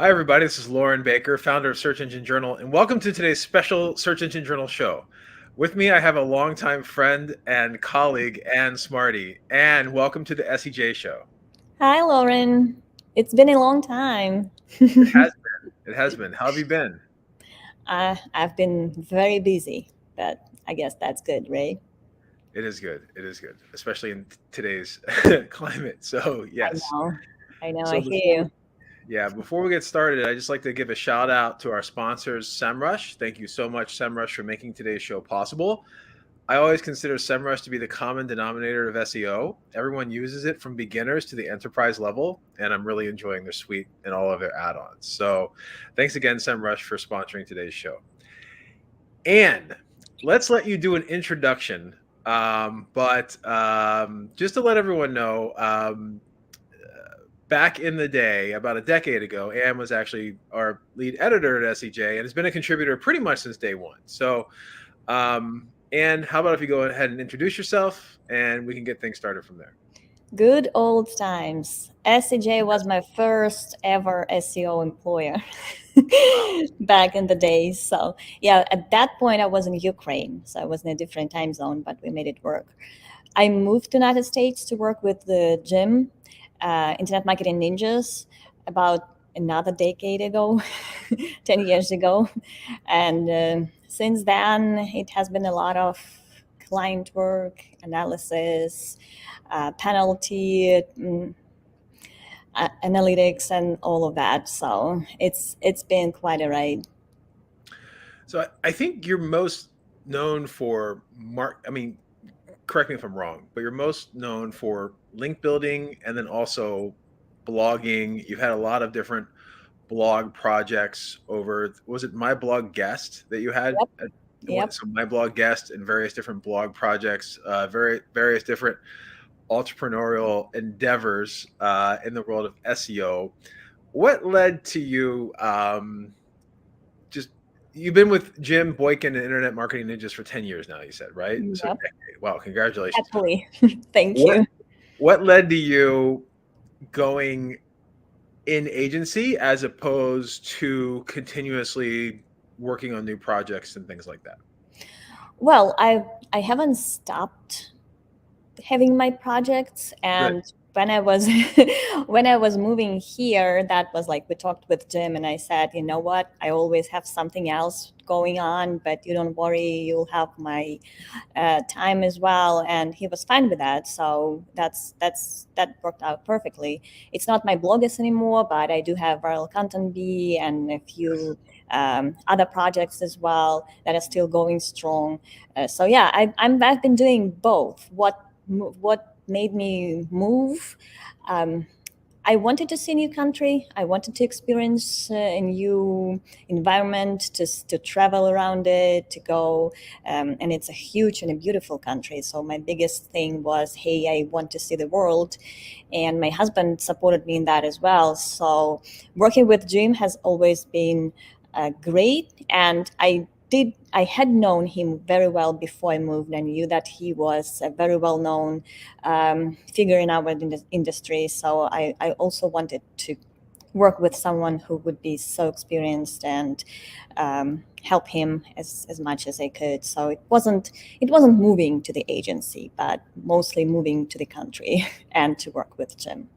Hi, everybody. This is Lauren Baker, founder of Search Engine Journal, and welcome to today's special Search Engine Journal show. With me, I have a longtime friend and colleague, Ann Smarty. Ann, welcome to the SEJ Show. Hi, Lauren. It's been a long time. It has been. It has been. How have you been? I've been very busy, but I guess that's good, right? It is good. It is good, especially in today's climate. So, I yes. know. I know. I So hear before you. before we get started, I just like to give a shout out to our sponsors, SEMrush. Thank you so much, SEMrush, for making today's show possible. I always consider SEMrush to be the common denominator of SEO. Everyone uses it from beginners to the enterprise level, and I'm really enjoying their suite and all of their add-ons. So thanks again, SEMrush, for sponsoring today's show. And let's let you do an introduction. But just to let everyone know, back in the day, about a decade ago, Anne was actually our lead editor at SEJ and has been a contributor pretty much since day one. So and how about if you go ahead and introduce yourself and we can get things started from there? Good old times. SEJ was my first ever SEO employer back in the days. So, yeah, at that point, I was in Ukraine. So I was in a different time zone, but we made it work. I moved to the United States to work with the gym, Internet Marketing Ninjas, about another decade ago, 10 years ago. And since then, it has been a lot of client work, analysis, penalty, analytics, and all of that. So it's been quite a ride. So I think you're most known for correct me if I'm wrong, but you're most known for link building and then also blogging. You've had a lot of different blog projects over, was it My Blog Guest that you had Yep. at Yep. so My Blog Guest and various different blog projects, various different entrepreneurial endeavors in the world of SEO. What led to you just you've been with Jim Boykin and Internet Marketing Ninjas for 10 years now, you said, right? So Yep. decade. Wow, congratulations. Happily. Thank What you. what led to you going in agency as opposed to continuously working on new projects and things like that? Well, I haven't stopped having my projects, Good. and when I was when I was moving here, that was like we talked with Jim, and I said, you know what, I always have something else going on, but you don't worry, you'll have my time as well, and he was fine with that. So that worked out perfectly. It's not my bloggers anymore, but I do have viral content b and a Yes. few other projects as well that are still going strong. So yeah, I've been doing both. What made me move? Um, I wanted to see a new country. I wanted to experience a new environment, to travel around it, to go. And it's a huge and a beautiful country. So my biggest thing was, hey, I want to see the world. And my husband supported me in that as well. So working with Jim has always been great. And I had known him very well before I moved. I knew that he was a very well known figure in our industry. So I also wanted to work with someone who would be so experienced and help him as much as I could. So it wasn't moving to the agency, but mostly moving to the country and to work with Jim.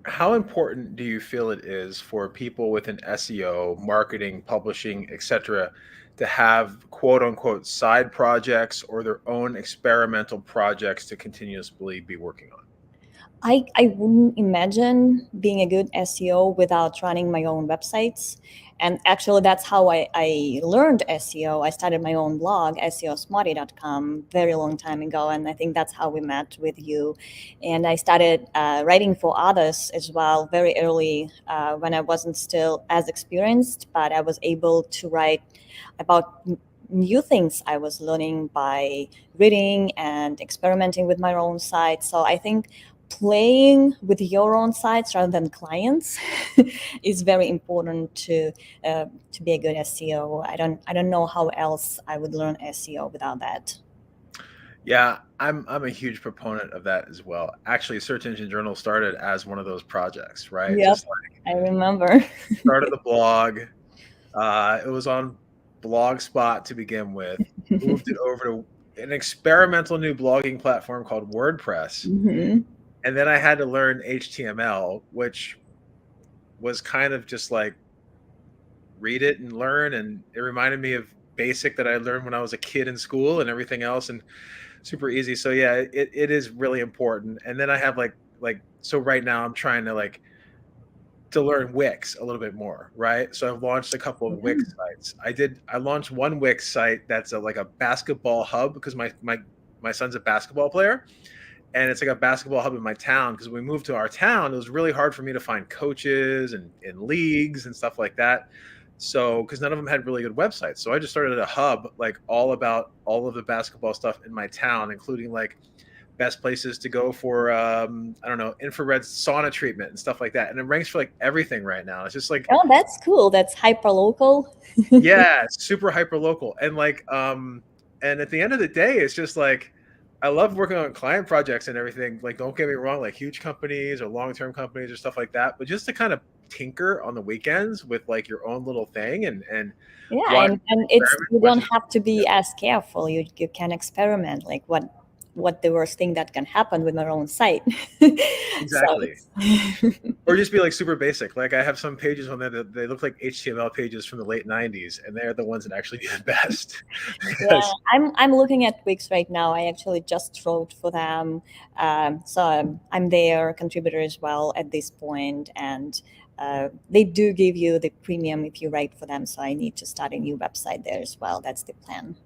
How important do you feel it is for people within SEO, marketing, publishing, etc., to have quote unquote side projects or their own experimental projects to continuously be working on? I wouldn't imagine being a good SEO without running my own websites. And actually, that's how I learned SEO. I started my own blog, SEOsmarty.com, very long time ago. And I think that's how we met with you. And I started writing for others as well very early when I wasn't still as experienced, but I was able to write about new things I was learning by reading and experimenting with my own site. So I think playing with your own sites rather than clients is very important to be a good SEO. I don't know how else I would learn SEO without that. Yeah, I'm a huge proponent of that as well. Actually, Search Engine Journal started as one of those projects, right? Yep. Just I remember. Started the blog. It was on Blogspot to begin with. Moved it over to an experimental new blogging platform called WordPress. Hmm. And then I had to learn HTML, which was kind of just like read it and learn. And it reminded me of basic that I learned when I was a kid in school and everything else, and super easy. So yeah, it is really important. And then I have so right now I'm trying to to learn Wix a little bit more, right? So I've launched a couple of Wix sites. I launched one Wix site that's like a basketball hub because my son's a basketball player, and it's like a basketball hub in my town because when we moved to our town, it was really hard for me to find coaches and leagues and stuff like that. So because none of them had really good websites, so I just started a hub like all about all of the basketball stuff in my town, including like best places to go for I don't know, infrared sauna treatment and stuff like that. And it ranks for like everything right now. It's just like, Oh, that's cool. That's hyper local. yeah, super hyper local. And at the end of the day, it's just like I love working on client projects and everything. Like, don't get me wrong, like huge companies or long-term companies or stuff like that. But just to kind of tinker on the weekends with like your own little thing and Yeah, watch and it's experiment you as much don't as have to be as careful. You can experiment. Like what the worst thing that can happen with my own site. So exactly. it's Or just be like super basic. Like I have some pages on there that they look like HTML pages from the late 90s, and they're the ones that actually do the best. yeah, Because I'm looking at Wix right now. I actually just wrote for them, so I'm their contributor as well at this point, and they do give you the premium if you write for them. So I need to start a new website there as well. That's the plan.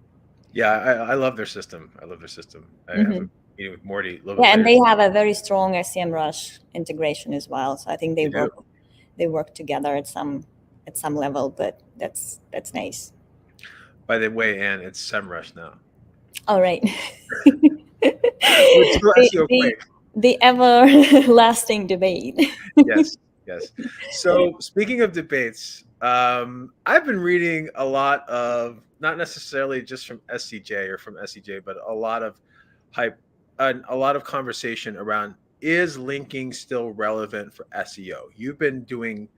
yeah, I love their system. I love their system. I have a Hmm. meeting with Morty a little bit Yeah, and later. they have a very strong SEMrush integration as well. So I think They do. they work together at some level. But that's nice. By the way, Anne, it's SEMrush now. All right. But it's still the, SEO the Quake. the everlasting debate. Yes, yes. So speaking of debates, I've been reading a lot of not necessarily just from SCJ or from SEJ, but a lot of hype and a lot of conversation around is linking still relevant for SEO? You've been doing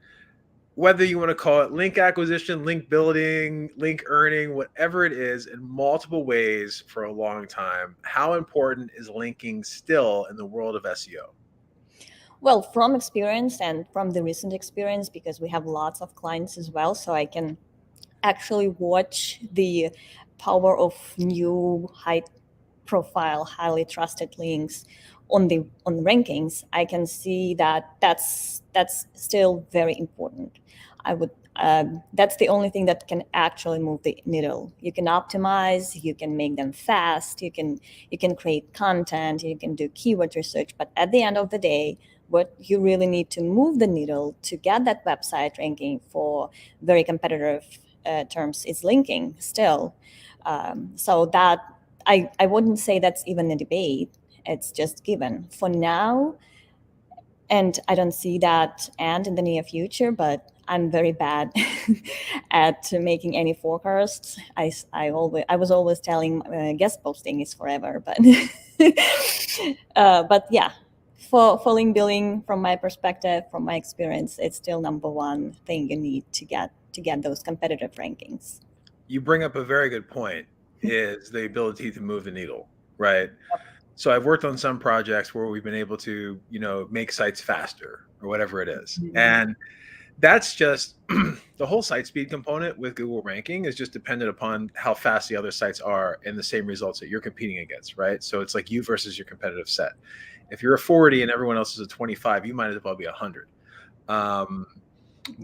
whether you want to call it link acquisition, link building, link earning, whatever it is, in multiple ways for a long time. How important is linking still in the world of SEO? Well, from experience and from the recent experience, because we have lots of clients as well, so I can actually watch the power of new high profile, highly trusted links on the rankings. I can see that that's still very important. I would that's the only thing that can actually move the needle. You can optimize, you can make them fast, you can create content, you can do keyword research, but at the end of the day, what you really need to move the needle to get that website ranking for very competitive terms is linking still. So that I wouldn't say that's even a debate. It's just given for now, and I don't see that and in the near future. But I'm very bad at making any forecasts. I was always telling guest posting is forever, but but yeah, for link building, from my perspective, from my experience, it's still number one thing you need to get those competitive rankings. You bring up a very good point, is the ability to move the needle, right? So I've worked on some projects where we've been able to, make sites faster or whatever it is. Mhm. And that's just the whole site speed component with Google ranking is just dependent upon how fast the other sites are and the same results that you're competing against, right? So it's like you versus your competitive set. If you're a 40 and everyone else is a 25, you might as well be 100. Um,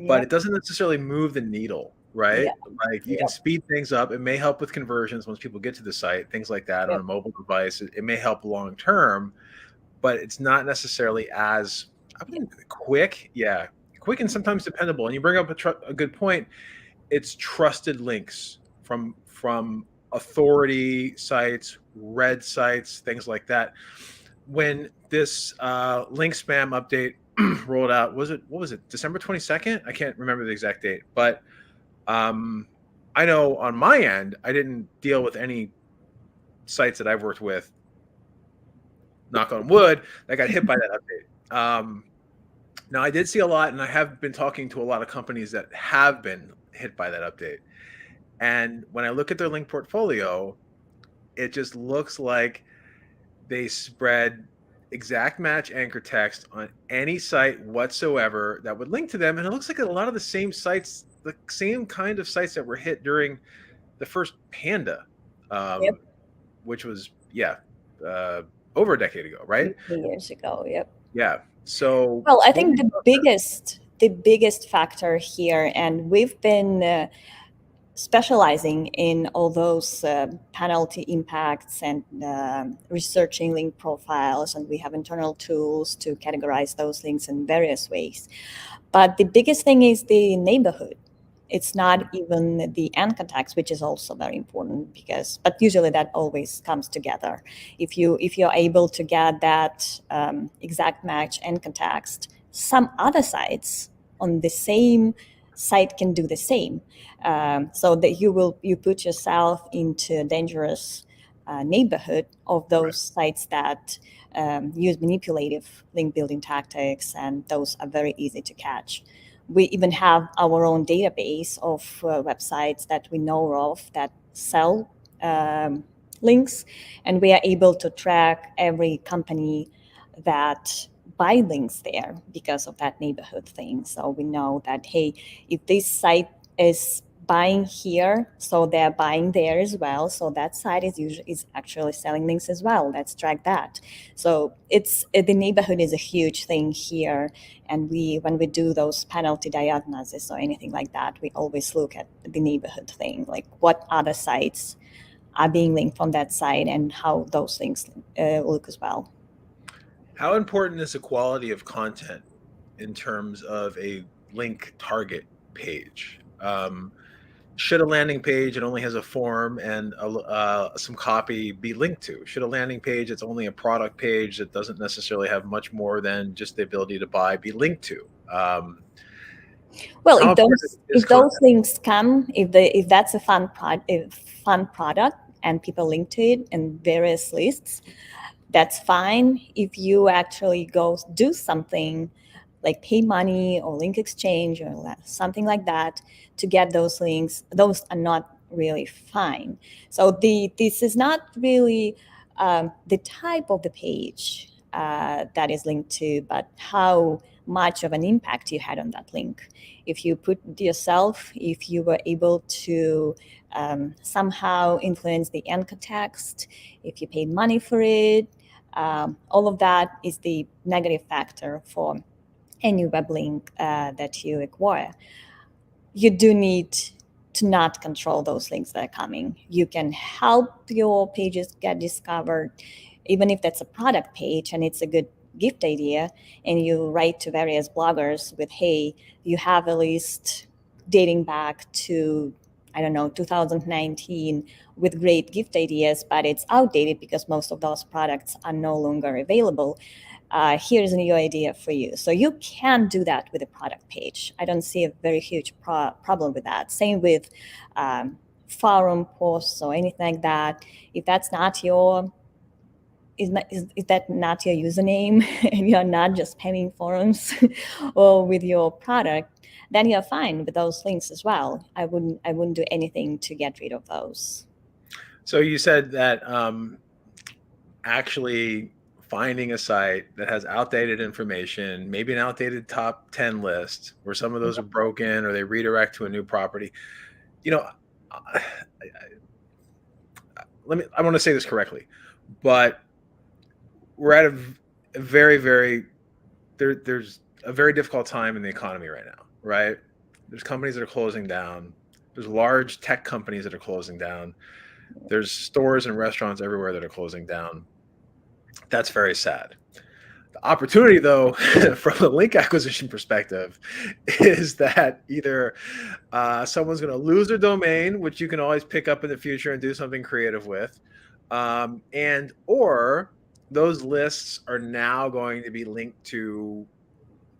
but it Yep. doesn't necessarily move the needle, right? Yep. Like you can Yep. speed things up. It may help with conversions once people get to the site, things like that on a Yep. mobile device. It may help long term, but it's not necessarily as I wouldn't quick. Yeah, quick and sometimes dependable. And you bring up a good point. It's trusted links from authority sites, red sites, things like that. When this link spam update rolled out, what was it, December 22nd? I can't remember the exact date, but um, I know on my end, I didn't deal with any sites that I've worked with, knock on wood, that got hit by that update. Now, I did see a lot, and I have been talking to a lot of companies that have been hit by that update. And when I look at their link portfolio, it just looks like they spread exact match anchor text on any site whatsoever that would link to them. And it looks like a lot of the same sites, the same kind of sites that were hit during the first Panda, Yep. which was, over a decade ago, right? 3 years ago. Yep. Yeah. So, Well, I what think the biggest factor here, and we've been specializing in all those penalty impacts and researching link profiles, and we have internal tools to categorize those links in various ways. But the biggest thing is the neighborhood. It's not even the anchor text, which is also very important but usually that always comes together. If you're able to get that exact match anchor text, some other sites on the same site can do the same, so that you put yourself into a dangerous neighborhood of those sites that use manipulative link building tactics, and those are very easy to catch. We even have our own database of websites that we know of that sell links, and we are able to track every company that buy links there because of that neighborhood thing. So we know that, hey, if this site is buying here, so they're buying there as well. So that site is actually selling links as well. Let's track that. So the neighborhood is a huge thing here. And when we do those penalty diagnosis or anything like that, we always look at the neighborhood thing, like what other sites are being linked from that site and how those links look as well. how important is the quality of content in terms of a link target page? Should a landing page that only has a form and some copy be linked to? Should a landing page that's only a product page that doesn't necessarily have much more than just the ability to buy be linked to? Well, How if important those is if those content? links come, if that's a fun product and people link to it in various lists, that's fine. If you actually go do something like pay money or link exchange or something like that to get those links, those are not really fine. So this is not really the type of the page that is linked to, but how much of an impact you had on that link. If you if you were able to somehow influence the anchor text, if you paid money for it, all of that is the negative factor for any web link that you acquire. You do need to not control those links that are coming. You can help your pages get discovered, even if that's a product page and it's a good gift idea, and you write to various bloggers with, hey, you have a list dating back to, I don't know, 2019 with great gift ideas, but it's outdated because most of those products are no longer available. Here's a new idea for you. So you can do that with a product page. I don't see a very huge problem with that. Same with forum posts or anything like that. If that's not your is that not your username and you're not just spamming forums or with your product, then you're fine with those links as well. I wouldn't do anything to get rid of those. So you said that actually finding a site that has outdated information, maybe an outdated top 10 list where some of those are broken or they redirect to a new property. You know, I want to say this correctly, but we're at a very, very, there's a very difficult time in the economy right now, right? There's companies that are closing down. There's large tech companies that are closing down. There's stores and restaurants everywhere that are closing down. That's very sad. The opportunity, though, from a link acquisition perspective, is that either someone's going to lose their domain, which you can always pick up in the future and do something creative with, and or those lists are now going to be linked to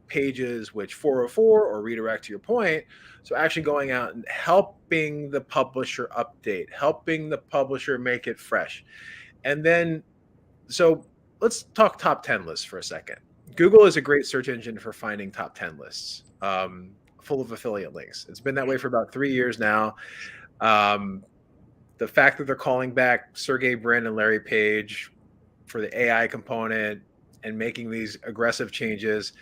pages which 404 or redirect to your point. So actually going out and helping the publisher update, helping the publisher make it fresh. And then, so let's talk top 10 lists for a second. Google is a great search engine for finding top 10 lists, full of affiliate links. It's been that way for about 3 years now. The fact that they're calling back Sergey Brin and Larry Page for the AI component and making these aggressive changes,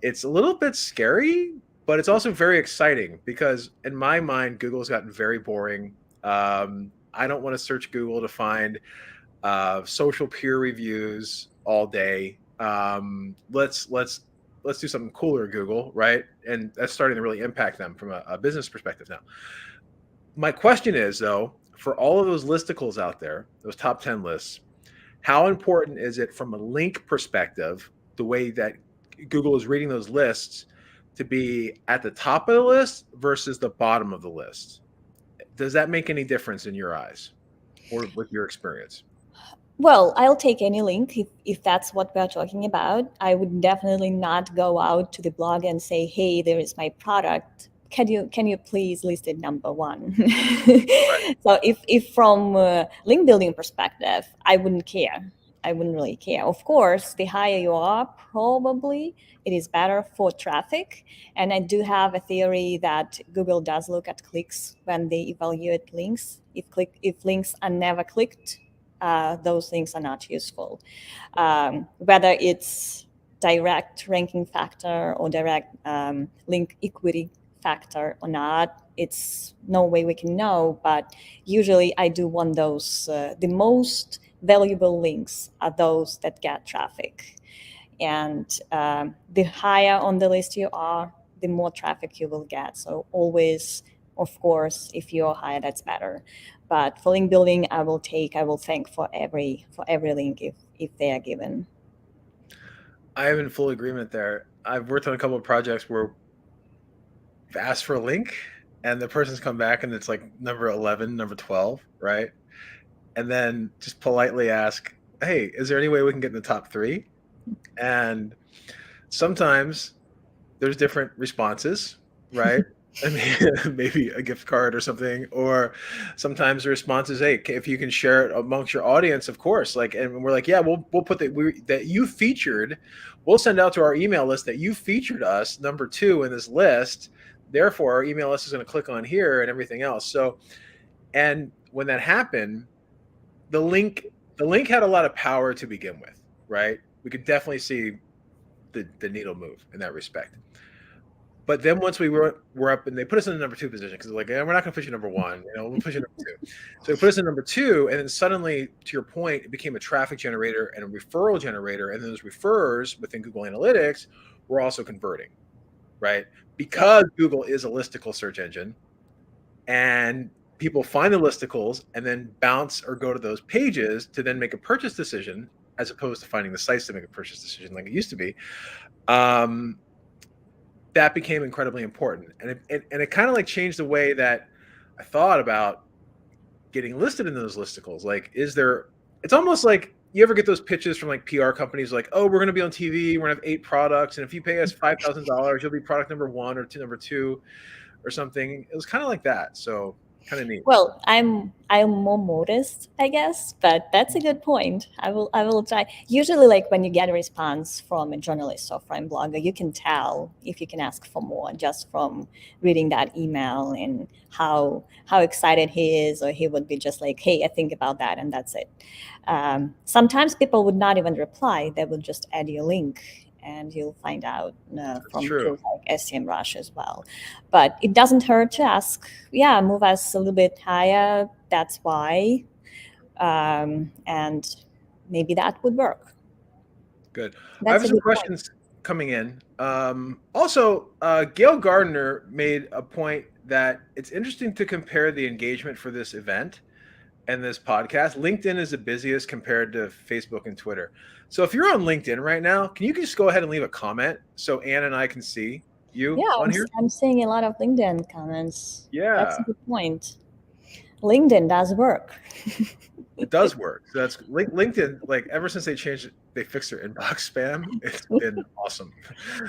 it's a little bit scary, but it's also very exciting because in my mind, Google's gotten very boring. I don't want to search Google to find social peer reviews all day. Let's do something cooler, Google, right? And that's starting to really impact them from a business perspective now. My question is, though, for all of those listicles out there, those top 10 lists, how important is it from a link perspective, the way that Google is reading those lists, to be at the top of the list versus the bottom of the list? Does that make any difference in your eyes or with your experience? Well, I'll take any link if that's what we're talking about. I would definitely not go out to the blog and say, hey, there is my product. Can you please list it number one? Right. So if from a link building perspective, I wouldn't care. I wouldn't really care. Of course, the higher you are, probably it is better for traffic. And I do have a theory that Google does look at clicks when they evaluate links. If links are never clicked, those links are not useful. Whether it's direct ranking factor or direct link equity factor or not, it's no way we can know. But usually I do want those, the most valuable links are those that get traffic. And the higher on the list you are, the more traffic you will get. So always, of course, if you're higher, that's better. But for link building, I will thank for every link if they are given. I am in full agreement there. I've worked on a couple of projects where I've asked for a link and the person's come back and it's like number 11, number 12, right? And then just politely ask, hey, is there any way we can get in the top 3? And sometimes there's different responses, right? I mean, maybe a gift card or something, or sometimes the response is, hey, if you can share it amongst your audience, of course. Like, and we're like, yeah, we'll put that you featured, we'll send out to our email list that you featured us number 2 in this list. Therefore, our email list is going to click on here and everything else. So, and when that happened, the link had a lot of power to begin with, right? We could definitely see the needle move in that respect. But then once we were up and they put us in the number 2 position because they're like, we're not going to push you number 1, we'll push you number 2. So they put us in number 2, and then suddenly, to your point, it became a traffic generator and a referral generator, and those referrers within Google Analytics were also converting, right? Because Google is a listicle search engine, and people find the listicles and then bounce or go to those pages to then make a purchase decision, as opposed to finding the sites to make a purchase decision like it used to be. That became incredibly important. And it kind of like changed the way that I thought about getting listed in those listicles. Like, it's almost like you ever get those pitches from like PR companies like, oh, we're going to be on TV, we're going to have 8 products, and if you pay us $5,000, you'll be product number 1 or number 2 or something. It was kind of like that. So kind of neat. Well, I'm more modest, I guess, but that's a good point. I will try. Usually, like when you get a response from a journalist or from a blogger, you can tell if you can ask for more just from reading that email and how excited he is, or he would be just like, "Hey, I think about that," and that's it. Sometimes people would not even reply; they would just add your link. And you'll find out from tools like SEMrush as well. But it doesn't hurt to ask, move us a little bit higher. That's why. And maybe that would work. Good. I have some questions coming in. Also, Gail Gardner made a point that it's interesting to compare the engagement for this event and this podcast. LinkedIn is the busiest compared to Facebook and Twitter. So if you're on LinkedIn right now, can you just go ahead and leave a comment so Ann and I can see you on here? I'm seeing a lot of LinkedIn comments. Yeah. That's a good point. LinkedIn does work. It does work. So that's LinkedIn, like ever since they fixed their inbox spam, it's been awesome.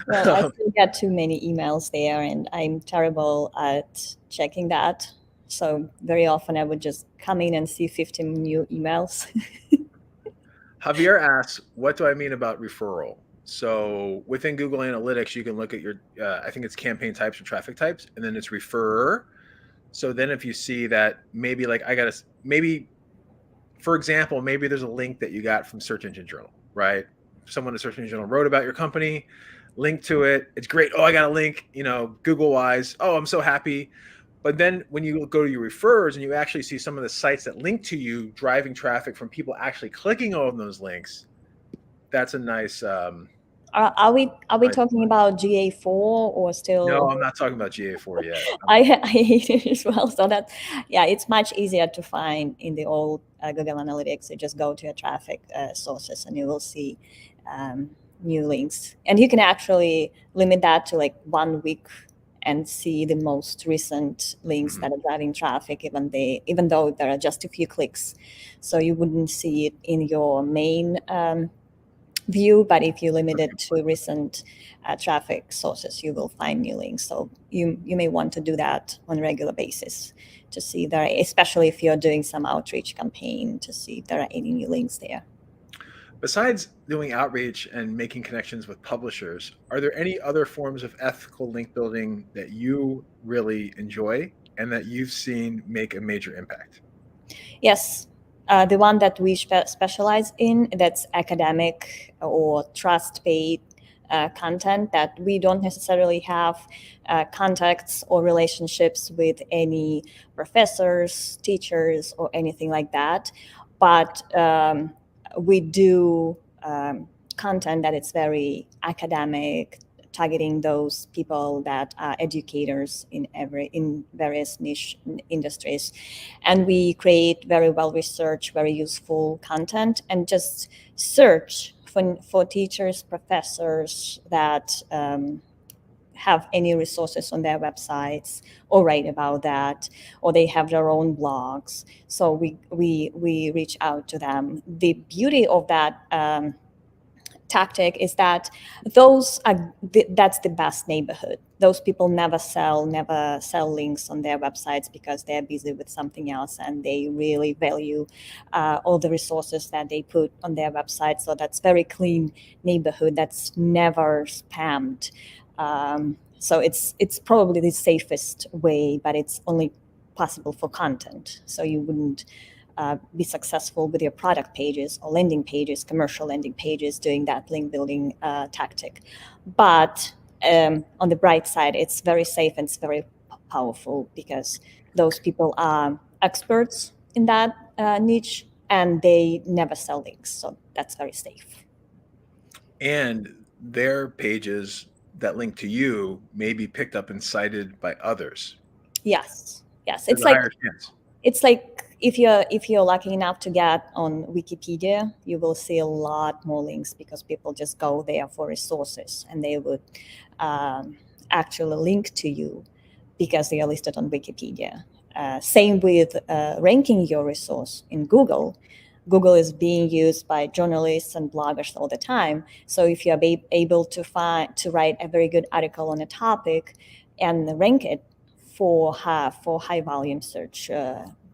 Well, I still get too many emails there, and I'm terrible at checking that. So very often I would just come in and see 15 new emails. Javier asks, what do I mean about referral? So within Google Analytics, you can look at your, I think it's campaign types or traffic types, and then it's referrer. So then if you see that maybe like maybe, for example, maybe there's a link that you got from Search Engine Journal, right? Someone at Search Engine Journal wrote about your company, link to it. It's great. Oh, I got a link, Google wise. Oh, I'm so happy. But then when you go to your refers and you actually see some of the sites that link to you driving traffic from people actually clicking on those links, that's a nice. Are we Nice. talking about GA4 or still? No, I'm not talking about GA4 yet. I hate it as well. So that, yeah, it's much easier to find in the old Google Analytics. You just go to your traffic sources and you will see new links. And you can actually limit that to like 1 week and see the most recent links that are driving traffic, even though there are just a few clicks. So you wouldn't see it in your main view, but if you limit it to recent traffic sources, you will find new links. So you may want to do that on a regular basis to see there, especially if you're doing some outreach campaign, to see if there are any new links there. Besides doing outreach and making connections with publishers, are there any other forms of ethical link building that you really enjoy and that you've seen make a major impact? Yes. The one that we specialize in, that's academic or trust-paid content, that we don't necessarily have contacts or relationships with any professors, teachers, or anything like that. But we do content that is very academic, targeting those people that are educators in various niche industries. And we create very well researched, very useful content, and just search for teachers, professors that have any resources on their websites or write about that, or they have their own blogs. So we reach out to them. The beauty of that tactic is that that's the best neighborhood. Those people never sell links on their websites because they're busy with something else, and they really value all the resources that they put on their website. So that's very clean neighborhood that's never spammed. So it's probably the safest way, but it's only possible for content. So you wouldn't be successful with your product pages or landing pages, commercial landing pages, doing that link building tactic. But on the bright side, it's very safe and it's very powerful because those people are experts in that niche and they never sell links. So that's very safe. And their pages that link to you may be picked up and cited by others. Yes. There's a higher chance. It's like if you're lucky enough to get on Wikipedia, you will see a lot more links because people just go there for resources, and they would actually link to you because they are listed on Wikipedia. Same with ranking your resource in Google. Google is being used by journalists and bloggers all the time. So if you're able to write a very good article on a topic and rank it for high volume search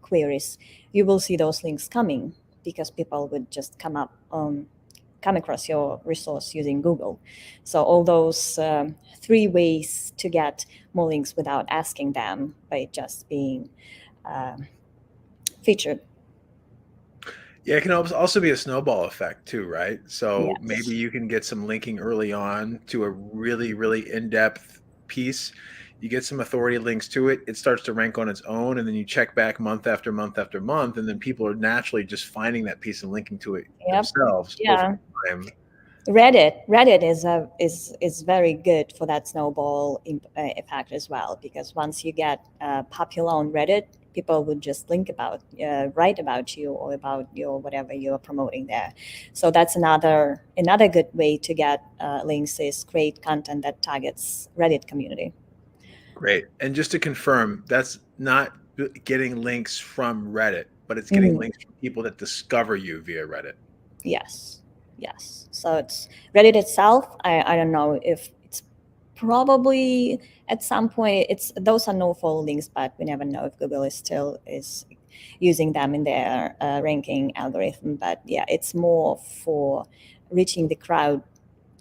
queries, you will see those links coming because people would just come across your resource using Google. So all those 3 ways to get more links without asking them by just being featured. Yeah, it can also be a snowball effect too, right? So Yes. maybe you can get some linking early on to a really, really in-depth piece. You get some authority links to it. It starts to rank on its own, and then you check back month after month after month, and then people are naturally just finding that piece and linking to it themselves. Yeah. Over time. Reddit is very good for that snowball effect as well, because once you get popular on Reddit, people would just write about you or about your whatever you are promoting there. So that's another good way to get links, is create content that targets Reddit community. Great. And just to confirm, that's not getting links from Reddit, but it's getting links from people that discover you via Reddit. Yes. So it's Reddit itself. I don't know if it's probably at some point those are no follow links, but we never know if Google is using them in their ranking algorithm. But yeah, it's more for reaching the crowd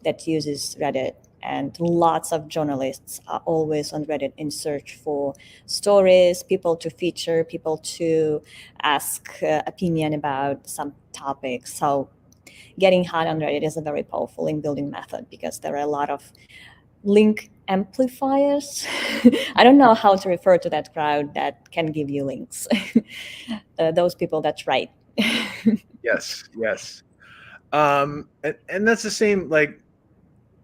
that uses Reddit, and lots of journalists are always on Reddit in search for stories, people to feature, people to ask opinion about some topics. So getting hot on Reddit is a very powerful link building method because there are a lot of link amplifiers. I don't know how to refer to that crowd that can give you links. Those people that write. Yes, yes. And that's the same, like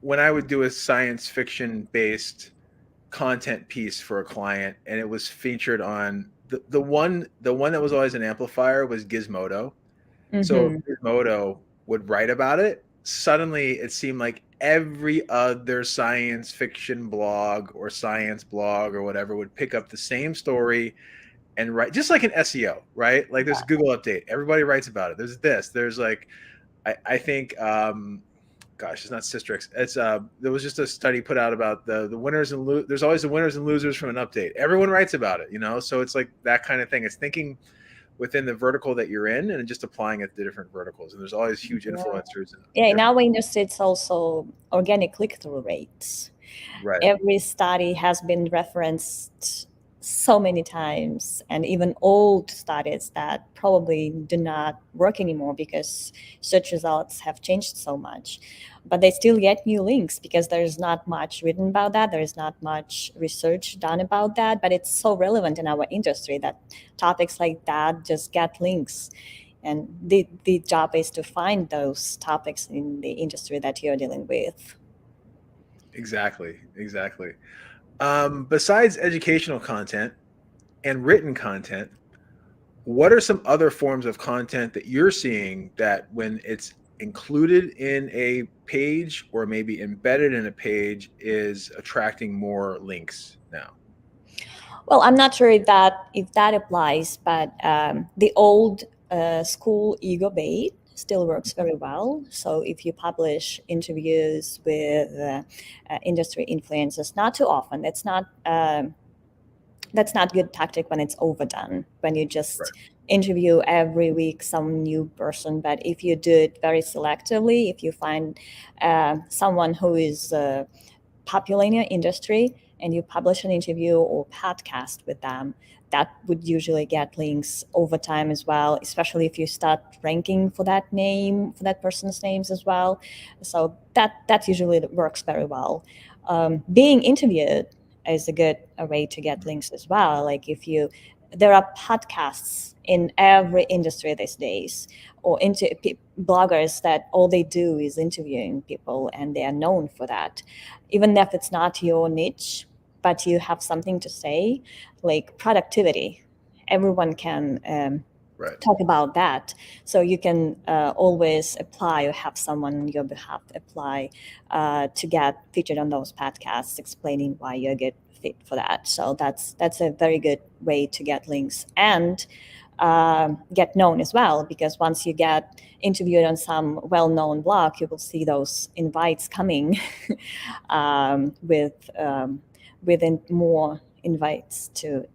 when I would do a science fiction based content piece for a client and it was featured on the one that was always an amplifier was Gizmodo. So Mm-hmm. if Gizmodo would write about it, suddenly it seemed like every other science fiction blog or science blog or whatever would pick up the same story and write, just like an SEO, right? Like there's a Google update. Everybody writes about it. There's like, I think, gosh, it's not Systrix. It's there was just a study put out about the winners and there's always the winners and losers from an update. Everyone writes about it, you know? So it's like that kind of thing. It's thinking within the vertical that you're in and just applying it to different verticals. And there's always huge influencers. Yeah, in our industry, it's also organic click-through rates. Right. Every study has been referenced so many times, and even old studies that probably do not work anymore because search results have changed so much. But they still get new links because there's not much written about that. There's not much research done about that, but it's so relevant in our industry that topics like that just get links. And the job is to find those topics in the industry that you're dealing with. Exactly. Besides educational content and written content, what are some other forms of content that you're seeing that when it's included in a page or maybe embedded in a page is attracting more links now? Well, I'm not sure if that applies, but the old school ego bait still works very well. So if you publish interviews with industry influencers, not too often. That's not good tactic when it's overdone. When you just Right. interview every week some new person, but if you do it very selectively, if you find someone who is popular in your industry and you publish an interview or podcast with them, that would usually get links over time as well, especially if you start ranking for that name, for that person's names as well. So that usually works very well. Being interviewed is a good way to get links as well. Like if you, there are podcasts in every industry these days, or bloggers that all they do is interviewing people and they are known for that. Even if it's not your niche, but you have something to say, like productivity, everyone can Right. talk about that. So you can always apply or have someone on your behalf apply to get featured on those podcasts, explaining why you're a good fit for that. So that's a very good way to get links and get known as well, because once you get interviewed on some well-known blog, you will see those invites coming within more invites to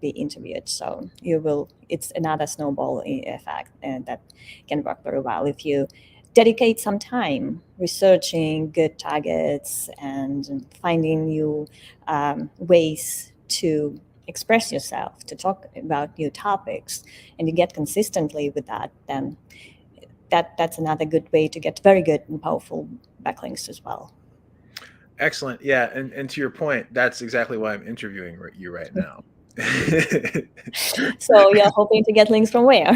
be interviewed. So you will, it's another snowball effect, and that can work very well if you dedicate some time researching good targets and finding new ways to express yourself, to talk about new topics, and you get consistently with that, then that's another good way to get very good and powerful backlinks as well. Excellent. Yeah. And to your point, that's exactly why I'm interviewing you right now. So you're hoping to get links from where?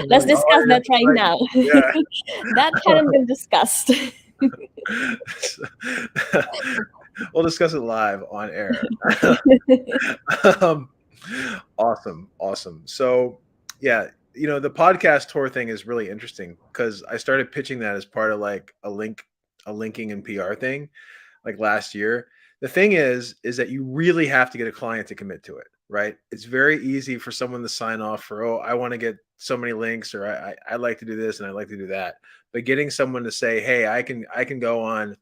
Let's discuss that right now. Yeah. That hadn't been discussed. We'll discuss it live on air. um, awesome. So, yeah, the podcast tour thing is really interesting because I started pitching that as part of like a linking and PR thing, like last year. The thing is that you really have to get a client to commit to it, right? It's very easy for someone to sign off for, oh, I want to get so many links, or I like to do this and I like to do that. But getting someone to say, hey, I can go on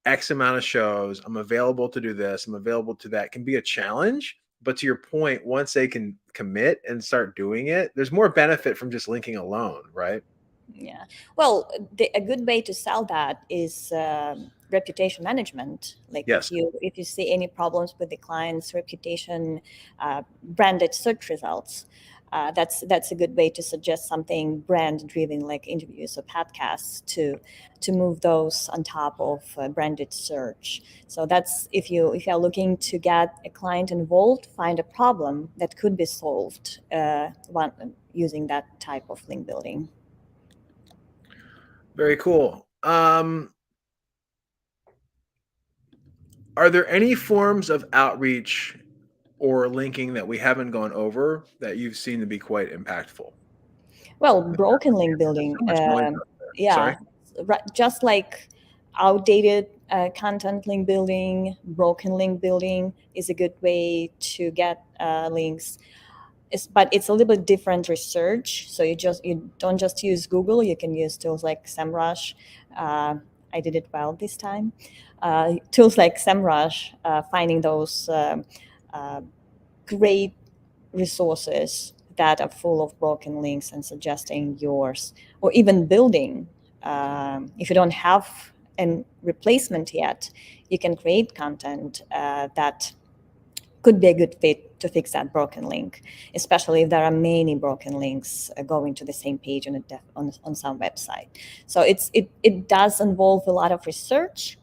X amount of shows, I'm available to do this, I'm available to that, can be a challenge. But to your point, once they can commit and start doing it, there's more benefit from just linking alone, right? Yeah. Well, a good way to sell that is reputation management. Like Yes. if you see any problems with the client's reputation, branded search results, that's a good way to suggest something brand driven, like interviews or podcasts, to move those on top of branded search. So that's if you're looking to get a client involved, find a problem that could be solved using that type of link building. Very cool. Are there any forms of outreach or linking that we haven't gone over that you've seen to be quite impactful? Well, broken link There's building, so much noise out there. yeah, Sorry. just like outdated content link building, broken link building is a good way to get links. But it's a little bit different research. So you don't just use Google. You can use tools like SEMrush. I did it well this time. Tools like SEMrush, finding those great resources that are full of broken links and suggesting yours, or even building. If you don't have a replacement yet, you can create content that could be a good fit to fix that broken link, especially if there are many broken links going to the same page on some website. So it does involve a lot of research,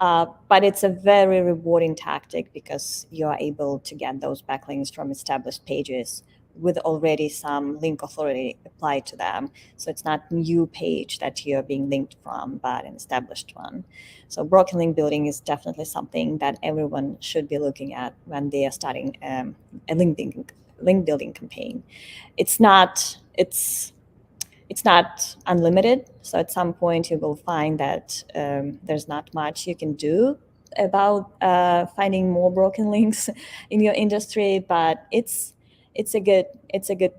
but it's a very rewarding tactic because you are able to get those backlinks from established pages with already some link authority applied to them. So it's not new page that you're being linked from, but an established one. So broken link building is definitely something that everyone should be looking at when they are starting a link building campaign. It's not unlimited. So at some point you will find that there's not much you can do about finding more broken links in your industry, but it's a good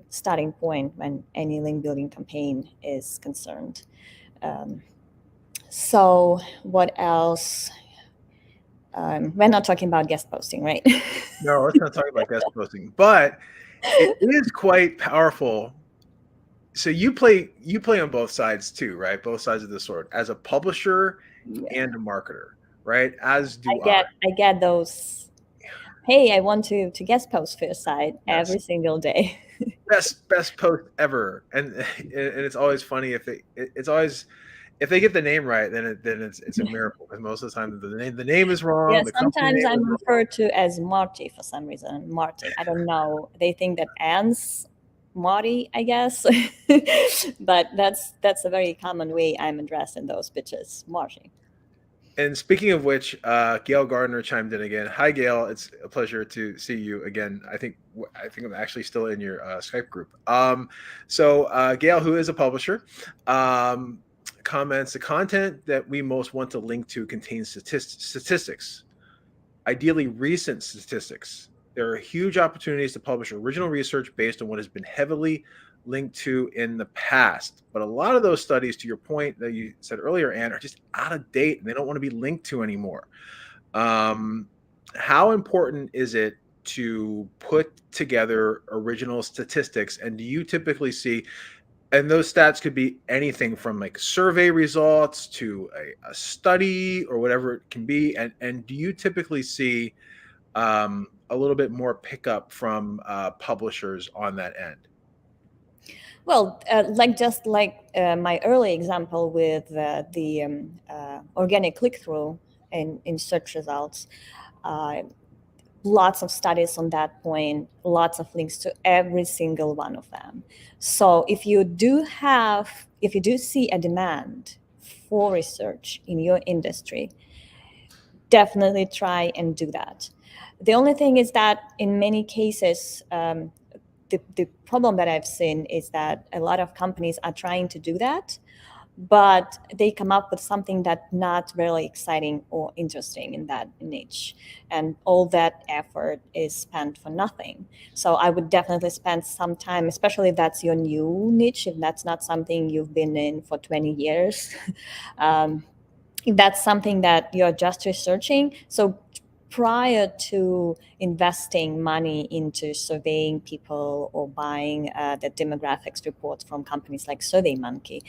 starting point when any link building campaign is concerned. So what else? We're not talking about guest posting, right? No, let's not talk about guest posting, but it is quite powerful. So you play on both sides too, right? Both sides of the sword, as a publisher Yeah. and a marketer, right? As do I. I get those. Hey, I want to guest post for your site Yes. every single day. Best post ever, and it's always funny it's always if they get the name right, then it's a miracle, because most of the time the name is wrong. Yeah, The company sometimes name is I'm wrong. referred to as Marty for some reason. Marty. I don't know. They think that ends Marty, I guess. But that's a very common way I'm addressed in those pitches. Marty. And speaking of which, Gail Gardner chimed in again. Hi, Gail. It's a pleasure to see you again. I think I'm actually still in your Skype group. So Gail, who is a publisher, comments: the content that we most want to link to contains statistics, ideally recent statistics. There are huge opportunities to publish original research based on what has been heavily linked to in the past. But a lot of those studies, to your point that you said earlier, Anne, are just out of date and they don't want to be linked to anymore. How important is it to put together original statistics? And do you typically see, and those stats could be anything from like survey results to a study or whatever it can be. And do you typically see a little bit more pickup from publishers on that end? Well, just like my early example with the organic click-through in search results, uh, lots of studies on that point, lots of links to every single one of them. So if you do see a demand for research in your industry, definitely try and do that. The only thing is that in many cases, the problem that I've seen is that a lot of companies are trying to do that, but they come up with something that's not really exciting or interesting in that niche. And all that effort is spent for nothing. So I would definitely spend some time, especially if that's your new niche, if that's not something you've been in for 20 years. If that's something that you're just researching, so prior to investing money into surveying people or buying the demographics reports from companies like SurveyMonkey,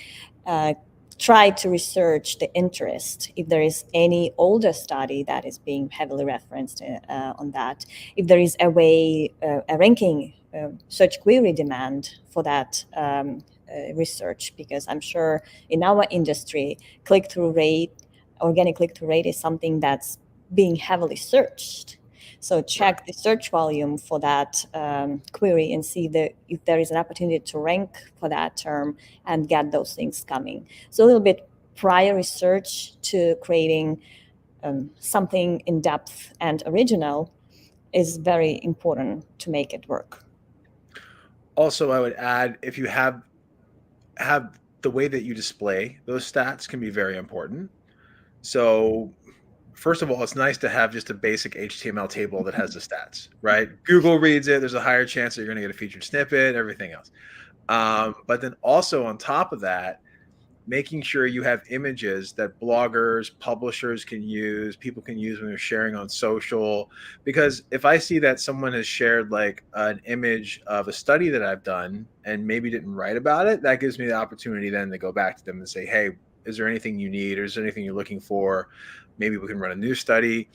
try to research the interest, if there is any older study that is being heavily referenced on that, if there is a way, a ranking search query demand for that research, because I'm sure in our industry, click-through rate, organic click-through rate is something that's being heavily searched. So check the search volume for that query and see if there is an opportunity to rank for that term and get those things coming. So a little bit prior research to creating something in depth and original is very important to make it work. Also, I would add, if you have the way that you display those stats can be very important. So first of all, it's nice to have just a basic HTML table that has the stats, right? Google reads it. There's a higher chance that you're going to get a featured snippet, everything else. But then also on top of that, making sure you have images that bloggers, publishers can use, people can use when they're sharing on social. Because if I see that someone has shared like an image of a study that I've done and maybe didn't write about it, that gives me the opportunity then to go back to them and say, hey, is there anything you need, or is there anything you're looking for? Maybe we can run a new study.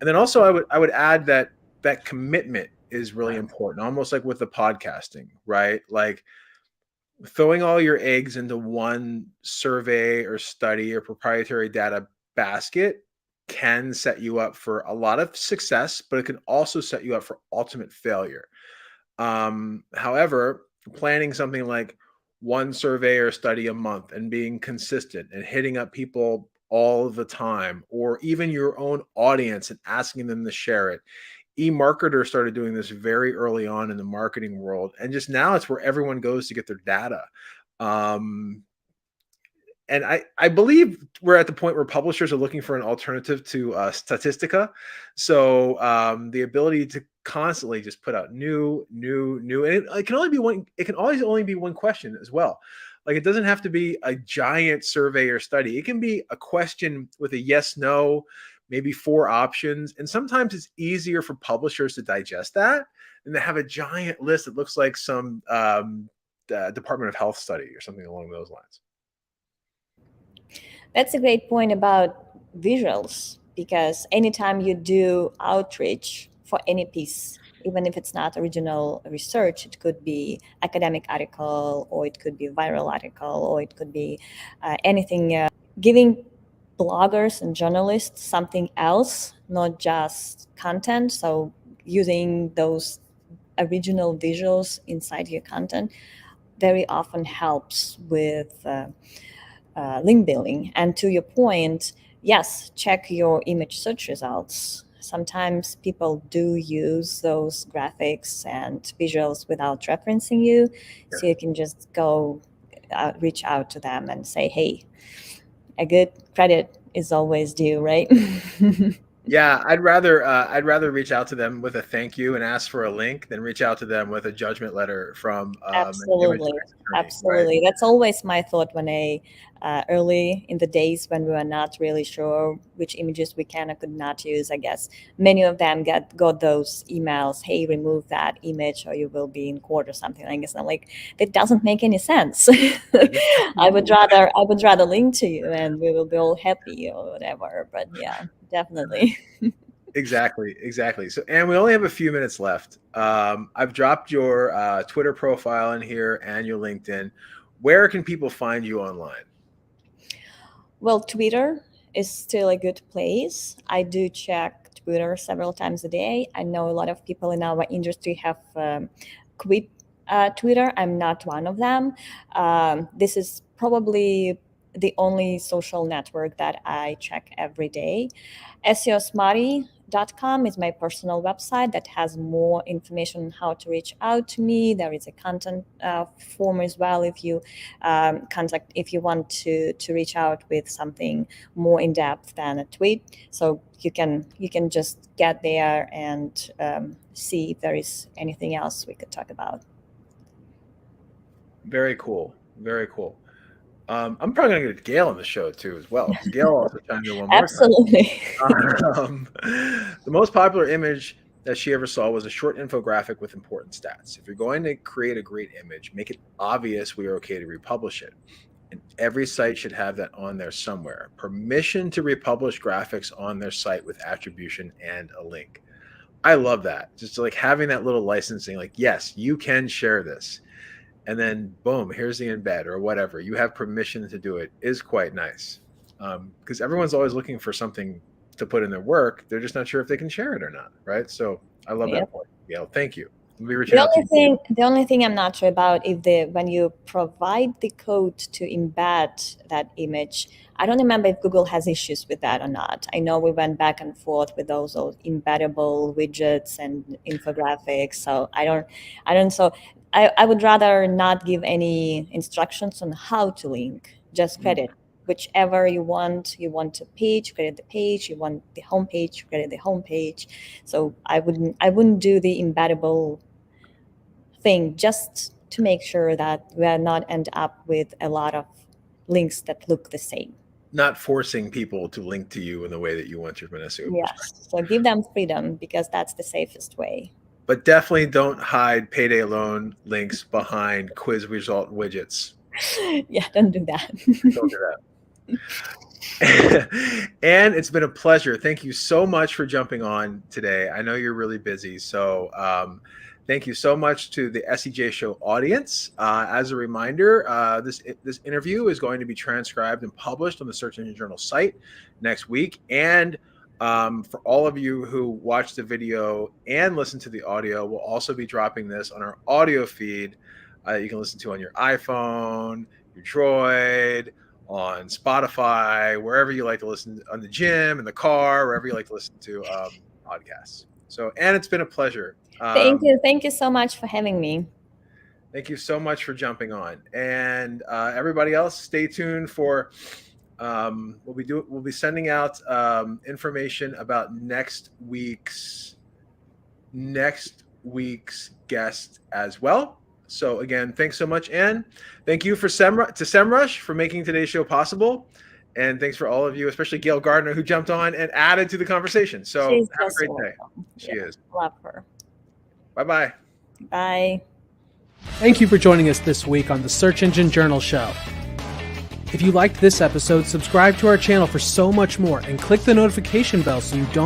And then also I would add that commitment is really important, almost like with the podcasting, right? Like throwing all your eggs into one survey or study or proprietary data basket can set you up for a lot of success, but it can also set you up for ultimate failure. However, planning something like one survey or study a month and being consistent and hitting up people all the time, or even your own audience and asking them to share it. E-marketers started doing this very early on in the marketing world, and just now it's where everyone goes to get their data. And I believe we're at the point where publishers are looking for an alternative to Statistica. So the ability to constantly just put out new, and it can only be one. It can always only be one question as well. Like it doesn't have to be a giant survey or study. It can be a question with a yes, no, maybe 4 options. And sometimes it's easier for publishers to digest that than to have a giant list that looks like some Department of Health study or something along those lines. That's a great point about visuals, because anytime you do outreach for any piece, even if it's not original research, it could be academic article, or it could be viral article, or it could be anything, giving bloggers and journalists something else, not just content. So using those original visuals inside your content very often helps with link building. And to your point, yes, check your image search results. Sometimes people do use those graphics and visuals without referencing you. So you can just go reach out to them and say, hey, a good credit is always due, right? Yeah, I'd rather reach out to them with a thank you and ask for a link than reach out to them with a judgment letter from an image Absolutely. rights attorney, Absolutely. right? That's always my thought when early in the days when we were not really sure which images we can or could not use. I guess many of them got those emails, hey, remove that image or you will be in court or something like this. And I'm like, that doesn't make any sense. I would rather link to you and we will be all happy or whatever. But yeah, definitely. Exactly. So, and we only have a few minutes left. I've dropped your Twitter profile in here and your LinkedIn. Where can people find you online? Well, Twitter is still a good place. I do check Twitter several times a day. I know a lot of people in our industry have quit Twitter. I'm not one of them. This is probably the only social network that I check every day. SEOsmarty.com is my personal website that has more information on how to reach out to me. There is a content form as well if you if you want to reach out with something more in depth than a tweet. So you can just get there and see if there is anything else we could talk about. Very cool. Very cool. I'm probably going to get Gail on the show too as well. Because Gail also chimed in one more Absolutely. time. The most popular image that she ever saw was a short infographic with important stats. If you're going to create a great image, make it obvious we are okay to republish it. And every site should have that on there somewhere. Permission to republish graphics on their site with attribution and a link. I love that. Just like having that little licensing, like, yes, you can share this. And then boom, here's the embed or whatever. You have permission to do it is quite nice. Because everyone's always looking for something to put in their work. They're just not sure if they can share it or not, right? So I love that point. Gail, thank you. We'll be reaching out to you. The only thing I'm not sure about is when you provide the code to embed that image. I don't remember if Google has issues with that or not. I know we went back and forth with those embeddable widgets and infographics. So I don't. So I would rather not give any instructions on how to link. Just credit whichever you want. You want a page, credit the page. You want the homepage, credit the homepage. So I wouldn't do the embeddable thing, just to make sure that we are not end up with a lot of links that look the same. Not forcing people to link to you in the way that you want your SEO. Yes, so give them freedom, because that's the safest way. But definitely don't hide payday loan links behind quiz result widgets. Yeah, don't do that. Don't do that. And it's been a pleasure. Thank you so much for jumping on today. I know you're really busy, so thank you so much to the SEJ Show audience. As a reminder, this interview is going to be transcribed and published on the Search Engine Journal site next week. And for all of you who watch the video and listen to the audio, we'll also be dropping this on our audio feed. You can listen to on your iPhone, your Droid, on Spotify, wherever you like to listen, on the gym, in the car, wherever you like to listen to podcasts. So, and it's been a pleasure. Thank you so much for having me. Thank you so much for jumping on. And everybody else, stay tuned for we'll be sending out information about next week's guest as well. So again, thanks so much, Anne. Thank you for SEMrush for making today's show possible. And thanks for all of you, especially Gail Gardner, who jumped on and added to the conversation. So have a great day. She is. Love her. Bye-bye. Bye. Thank you for joining us this week on the Search Engine Journal Show. If you liked this episode, subscribe to our channel for so much more and click the notification bell so you don't